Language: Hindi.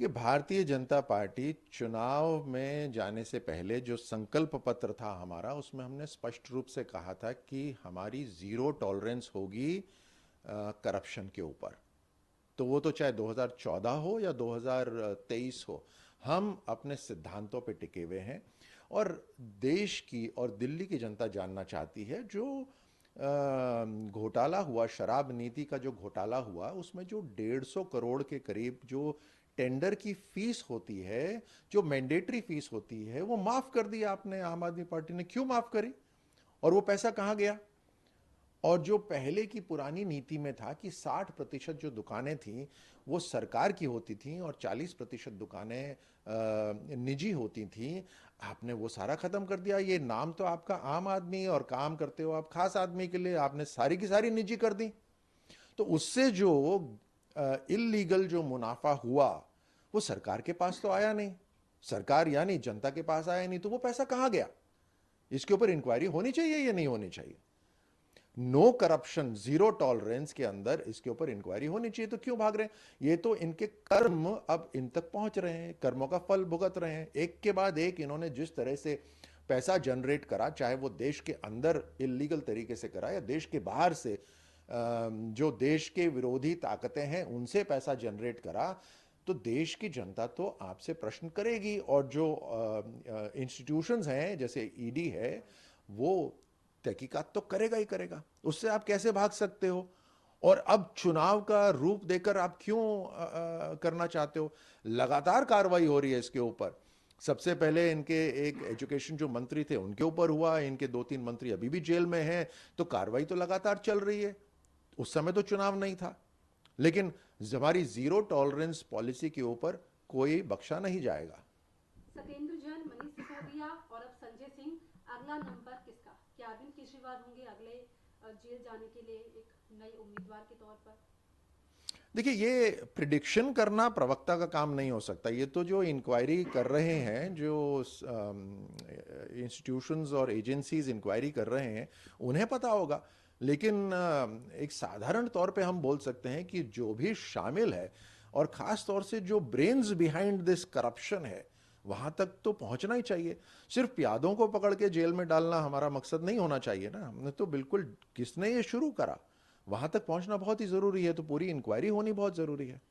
कि भारतीय जनता पार्टी चुनाव में जाने से पहले जो संकल्प पत्र था हमारा, उसमें हमने स्पष्ट रूप से कहा था कि हमारी जीरो टॉलरेंस होगी करप्शन के ऊपर। तो वो तो चाहे 2014 हो या 2023 हो, हम अपने सिद्धांतों पे टिके हुए हैं। और देश की और दिल्ली की जनता जानना चाहती है, जो घोटाला हुआ, शराब नीति का जो घोटाला हुआ, उसमें जो 150 करोड़ के करीब जो टेंडर की फीस होती है, जो मैंडेटरी फीस होती है, वो माफ कर दिया आपने, आम आदमी पार्टी ने। क्यों माफ करी? और वो पैसा कहां गया? और जो पहले की पुरानी नीति में था कि 60% जो दुकानें थीं वो सरकार की होती थीं और 40% दुकानें निजी होती थीं, आपने वो सारा खत्म कर दिया। ये नाम तो आपका आम आदमी और काम करते हो आप खास आदमी के लिए, आपने सारी की सारी निजी कर दी। तो उससे जो इलीगल जो मुनाफा हुआ वो सरकार के पास तो आया नहीं, सरकार यानी जनता के पास आया नहीं। तो वो पैसा कहां गया? इसके ऊपर इंक्वायरी होनी चाहिए या नहीं होनी चाहिए? नो करप्शन, जीरो टॉलरेंस के अंदर इसके ऊपर इंक्वायरी होनी चाहिए। तो क्यों भाग रहे हैं? ये तो इनके कर्म अब इन तक पहुंच रहे हैं, कर्मों का फल भुगत रहे हैं। एक के बाद एक इन्होंने जिस तरह से पैसा जनरेट करा, चाहे वो देश के अंदर इलीगल तरीके से करा या देश के बाहर से जो देश के विरोधी ताकतें हैं उनसे पैसा जनरेट करा, तो देश की जनता तो आपसे प्रश्न करेगी। और जो इंस्टीट्यूशंस हैं जैसे ईडी है, वो तहकीकात तो करेगा ही करेगा। उससे आप कैसे भाग सकते हो? और अब चुनाव का रूप देकर आप क्यों करना चाहते हो? लगातार कार्रवाई हो रही है इसके ऊपर। सबसे पहले इनके एक एजुकेशन जो मंत्री थे उनके ऊपर हुआ, इनके 2-3 मंत्री अभी भी जेल में हैं। तो कार्रवाई तो लगातार चल रही है। उस समय तो चुनाव नहीं था, लेकिन हमारी जीरो टॉलरेंस पॉलिसी के ऊपर कोई बख्शा नहीं जाएगा। सत्येंद्र जैन, मनीष सिसोदिया और अब संजय सिंह, अगला नंबर किसका? क्या अरविंद केजरीवाल होंगे अगले जेल जाने के लिए एक नए उम्मीदवार के तौर पर? देखिए, ये प्रिडिक्शन करना प्रवक्ता का काम नहीं हो सकता। ये तो जो इंक्वायरी कर रहे हैं, जो इंस्टीट्यूशंस और एजेंसीज इंक्वायरी कर रहे हैं, उन्हें पता होगा। लेकिन एक साधारण तौर पे हम बोल सकते हैं कि जो भी शामिल है, और खास तौर से जो ब्रेन्स बिहाइंड दिस करप्शन है, वहां तक तो पहुंचना ही चाहिए। सिर्फ प्यादों को पकड़ के जेल में डालना हमारा मकसद नहीं होना चाहिए ना। हमने तो बिल्कुल, किसने ये शुरू करा, वहां तक पहुंचना बहुत ही जरूरी है। तो पूरी इंक्वायरी होनी बहुत जरूरी है।